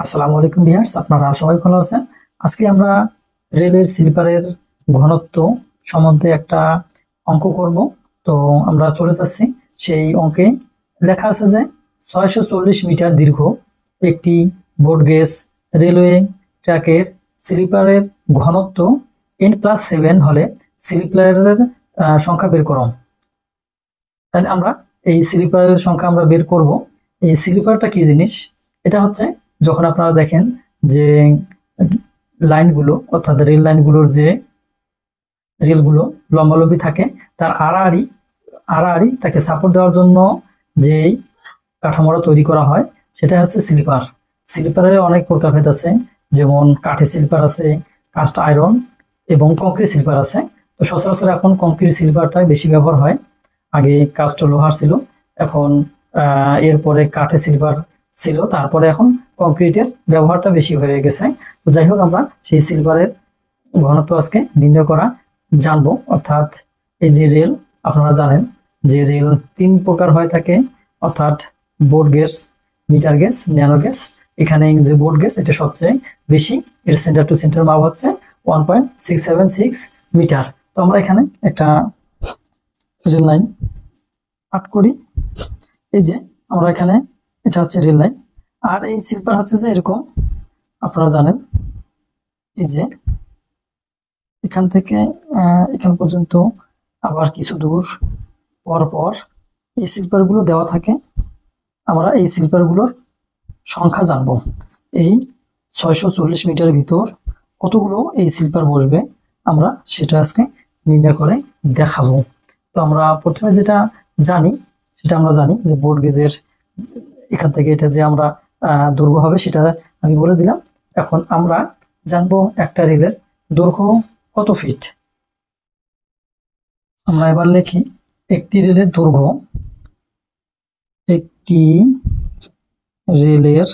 আসসালামু আলাইকুম ভিউয়ার্স, আপনারা সবাই ভালো আছেন। আজকে আমরা রেলের স্লিপারের ঘনত্ব সম্বন্ধে একটা অঙ্ক করব। তো আমরা চলে যাচ্ছি সেই অঙ্কে। লেখা আছে যে 640 মিটার দীর্ঘ একটি বোর্ড গেজ রেলওয়ে ট্র্যাকের স্লিপারের ঘনত্ব n+7 হলে স্লিপারের সংখ্যা বের করো। তাহলে আমরা এই স্লিপারের সংখ্যা আমরা বের করব। এই স্লিপারটা কি জিনিস? এটা হচ্ছে যখন আপনারা দেখেন যে লাইনগুলো অর্থাৎ রেল লাইনগুলোর যে রেলগুলো লম্বালম্বি থাকে, তার আড়াআড়ি তাকে সাপোর্ট দেওয়ার জন্য যেই কাঠামোটা তৈরি করা হয় সেটা হচ্ছে স্লিপার। স্লিপারের অনেক প্রকারভেদ আছে, যেমন কাঠের স্লিপার আছে, কাস্ট আয়রন এবং কংক্রিট স্লিপার আছে। তো সচরাচর এখন কংক্রিট স্লিপারটাই বেশি ব্যবহার হয়। আগে কাস্ট লোহার ছিল, এখন এরপরে কাঠের স্লিপার ছিল, তারপরে এখন কংক্রিটের ব্যবহারটা বেশি হয়ে গেছে। তো যাই হোক, আমরা সেই স্লিপারের ঘনত্ব আজকে নির্ণয় করা জানবো। অর্থাৎ এই যে রেল, আপনারা জানেন যে রেল 3 প্রকার হয়ে থাকে, অর্থাৎ broad gauge, metre gauge, narrow gauge. এখানে যে বোর্ড গেজ এটা সবচেয়ে বেশি, এর সেন্টার টু সেন্টার মাপ হচ্ছে 1.676 মিটার। তো আমরা এখানে একটা রেল লাইন আট করি। এই যে আমরা এখানে, এটা হচ্ছে রেল লাইন, আর এই স্লিপার হচ্ছে যে এরকম, আপনারা জানেন। এই যে এখান থেকে এখান পর্যন্ত আবার কিছু দূর পর পর এই স্লিপারগুলো দেওয়া থাকে। আমরা এই স্লিপারগুলোর সংখ্যা জানবো। এই 640 মিটারের ভিতর কতগুলো এই স্লিপার বসবে আমরা সেটা আজকে নির্ণয় করে দেখাবো। তো আমরা প্রথমে যেটা জানি, সেটা আমরা জানি যে বোর্ড গেজের এখান থেকে এটা যে আমরা দৈর্ঘ্য হবে সেটা আমি বলে দিলাম। এখন আমরা জানবো একটা রেলের দৈর্ঘ্য কত ফিট। আমরা এবার লিখি একটি রেলের দৈর্ঘ্য, একটি রেলের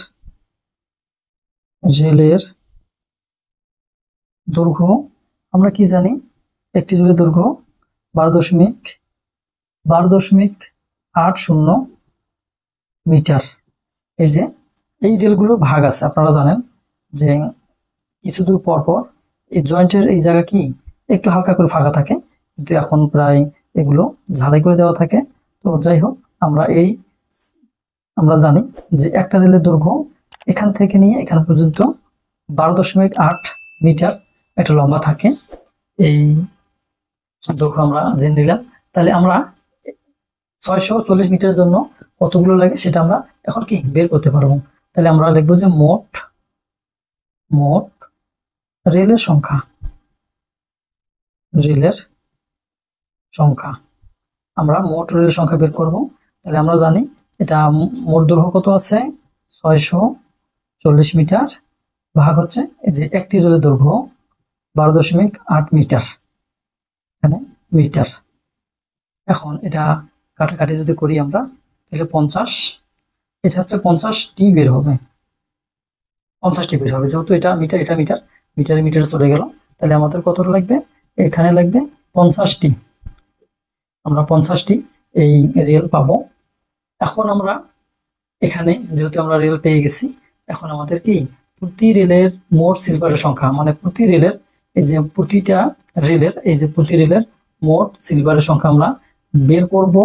দৈর্ঘ্য আমরা কি জানি? একটি রেলের দৈর্ঘ্য 12.80 মিটার। এই যে এই রেলগুলো ভাগ আছে, আপনারা জানেন যে কিছু দূর পর পর এই জয়েন্টের এই জায়গা কি একটু হালকা করে ফাঁকা থাকে, কিন্তু এখন প্রায় এগুলো ঝালাই করে দেওয়া থাকে। তো যাই হোক, আমরা জানি যে একটা রেলের দৈর্ঘ্য এখান থেকে নিয়ে এখান পর্যন্ত 12.8 মিটার একটা লম্বা থাকে। এই দৈর্ঘ্য আমরা জেনে নিলাম। তাহলে আমরা 640 মিটারের জন্য কতগুলো লাগে সেটা আমরা এখন কি বের করতে পারবো। তাহলে আমরা লিখবো যে মোট রেলের সংখ্যা, আমরা মোট রেলের সংখ্যা বের করব। তাহলে আমরা জানি এটা মোট দৈর্ঘ্য কত আছে, 640 মিটার ভাগ হচ্ছে এই যে একটি রেলের দৈর্ঘ্য 12.8 মিটার, এখানে মিটার। এখন এটা কাটাকাটি যদি করি আমরা, তাহলে 50, এটা হচ্ছে 50টি বের হবে, 50টি বের হবে। যেহেতু এটা মিটার, এটা মিটার, মিটারে চলে গেল। তাহলে আমাদের কতটা লাগবে? এখানে লাগবে 50টি। আমরা 50টি এই রেল পাবো। এখন আমরা এখানে যেহেতু আমরা রেল পেয়ে গেছি, এখন আমাদের কি প্রতি রেলের মোট স্লিপারের সংখ্যা, মানে প্রতি রেলের এই যে প্রতিটা রেলের এই যে প্রতি রেলের মোট স্লিপারের সংখ্যা আমরা বের করব।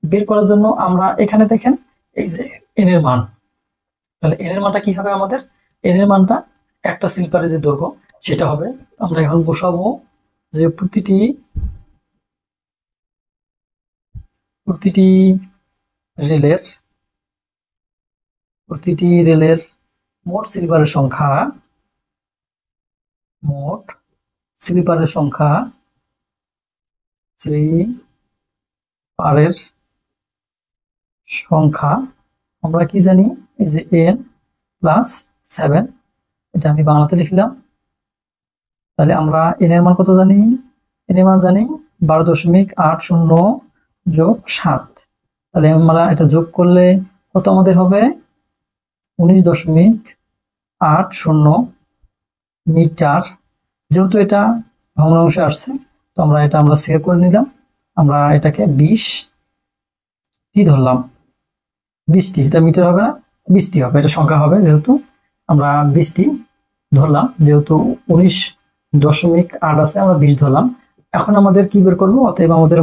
বের করার জন্য আমরা এখানে দেখেন এই যে এন এর মান, তাহলে এন এর মানটা কি হবে আমাদের? এন এর মানটা একটা স্লিপারের যে দৈর্ঘ্য সেটা হবে, আমরা এখন বসাবো যে প্রতিটি রেলের মোট স্লিপারের সংখ্যা, আমরা কি জানি? এই যে n+7, এটা আমি বাংলাতে লিখলাম। তাহলে আমরা n এর মান কত জানি? n এর মান জানি 12.80 যোগ 7। তাহলে আমরা এটা যোগ করলে কত আমাদের হবে? 19.80 মিটার। যেহেতু এটা ভগ্নাংশে আসছে, তো আমরা সেভ করে নিলাম। আমরা এটাকে 20টি ধরলাম, 20টি, এটা মিটার হবে না, 20টি হবে, এটা সংখ্যা হবে যেহেতু আমরা 20টি ধরলাম, যেহেতু 19.8 আছে আমরা 20 ধরলাম। এখন আমাদের কি বের করবো? অতএব আমাদের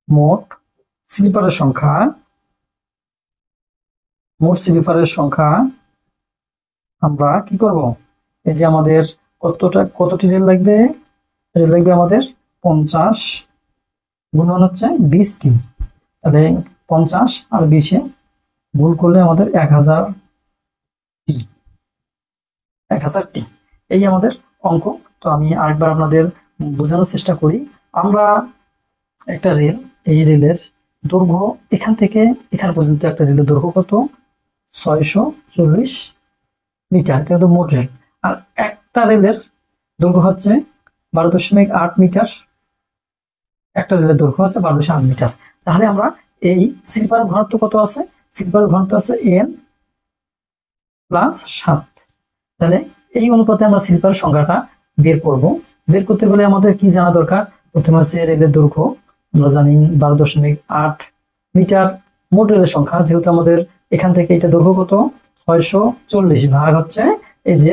মোট স্লিপারের সংখ্যা আমরা কি করব? এই যে আমাদের কতটি রেল লাগবে? রেল লাগবে আমাদের 50 গুণন হচ্ছে 20টি। তাহলে 50 আর 20-এ গুণ করলে আমাদের 1000টি। এই আমাদের অঙ্ক। তো আমি আরেকবার আপনাদের বোঝানোর চেষ্টা করি। আমরা একটা রেল, এই রেলের দৈর্ঘ্য এখান থেকে এখান পর্যন্ত একটা রেলের দৈর্ঘ্য কত? 640 মিটার। এটা কিন্তু মোট রেল। আর একটা রেলের দৈর্ঘ্য হচ্ছে 12.8 মিটার। একটা রেলের দৈর্ঘ্য হচ্ছে 12.8 মিটার। তাহলে আমরা এই স্লিপারের ঘনত্ব কত আছে? স্লিপারের ঘনত্ব আছে n+7। তাহলে এই অনুপাতে আমরা স্লিপারের সংখ্যাটা বের করব। বের করতে গেলে আমাদের কি জানা দরকার? প্রথমে হচ্ছে রেলের দৈর্ঘ্য, আমরা জানি 12.8 মিটার মোট রেলের সংখ্যা। যেহেতু আমাদের এখান থেকে এটা দৈর্ঘ্য কত? 640 ভাগ হচ্ছে এই যে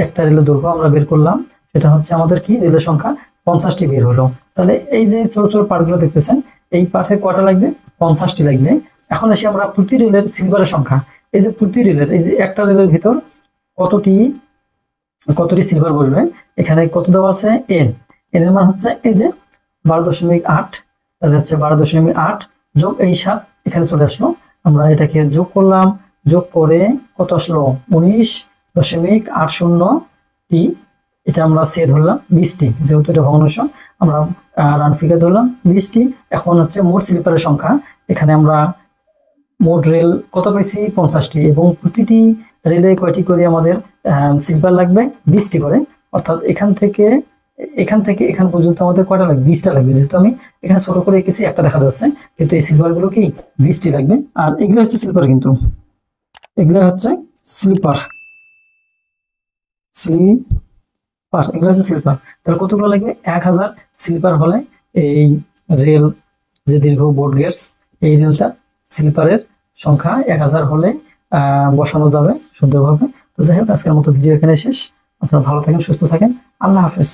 একটা রেলের দৈর্ঘ্য আমরা বের করলাম, সেটা হচ্ছে আমাদের কি রেলের সংখ্যা 50টি বের হলো। তাহলে এই যে ছোট ছোট পার্টগুলো দেখতেছেন, এই পার্টে কয়টা লাগবে? 50টি লাগবে। এখন আসি আমরা প্রতি রেলের স্লিপারের সংখ্যা। এই যে প্রতি রেলের, এই যে একটা রেলের ভিতর কতটি স্লিপার বসবে, এখানে কত দেওয়া আছে? এন এর মান হচ্ছে এই যে 12.8। তাহলে হচ্ছে 12.8 যোগ এই 7 এখানে চলে আসলো। আমরা এটাকে যোগ করলাম, যোগ করে কত আসলো? 19.80টি। এটা আমরা সে ধরলাম 20টি, যেহেতু এটা ভগ্নাংশ আমরা রাউন্ড ফিগার ধরলাম 20টি। এখন হচ্ছে মোট স্লিপারের সংখ্যা। এখানে আমরা মোট রেল কত পাইছি? 50টি। এবং প্রতিটি রেলে কয়টি করে আমাদের স্লিপার লাগবে? 20টি করে। অর্থাৎ এখান থেকে এখান পর্যন্ত আমাদের কয়টা লাগবে? 20টা লাগবে। যেহেতু আমি এখানে ছোট করে এঁকেছি, একটা দেখা যাচ্ছে, কিন্তু এই স্লিপার গুলো কি 20টি লাগবে। আর এগুলো হচ্ছে স্লিপার, কিন্তু এগুলো হচ্ছে স্লিপার এগুলো হচ্ছে স্লিপার। তাহলে কতগুলো লাগবে? 1000 স্লিপার হলে এই রেল যে দীর্ঘ বোর্ড গেটস, এই রেলটা স্লিপারের সংখ্যা 1000 হলে বসানো যাবে সুন্দরভাবে। তো যাই হোক, আজকের মতো ভিডিও এখানে শেষ। আপনারা ভালো থাকেন, সুস্থ থাকেন। আল্লাহ হাফেজ।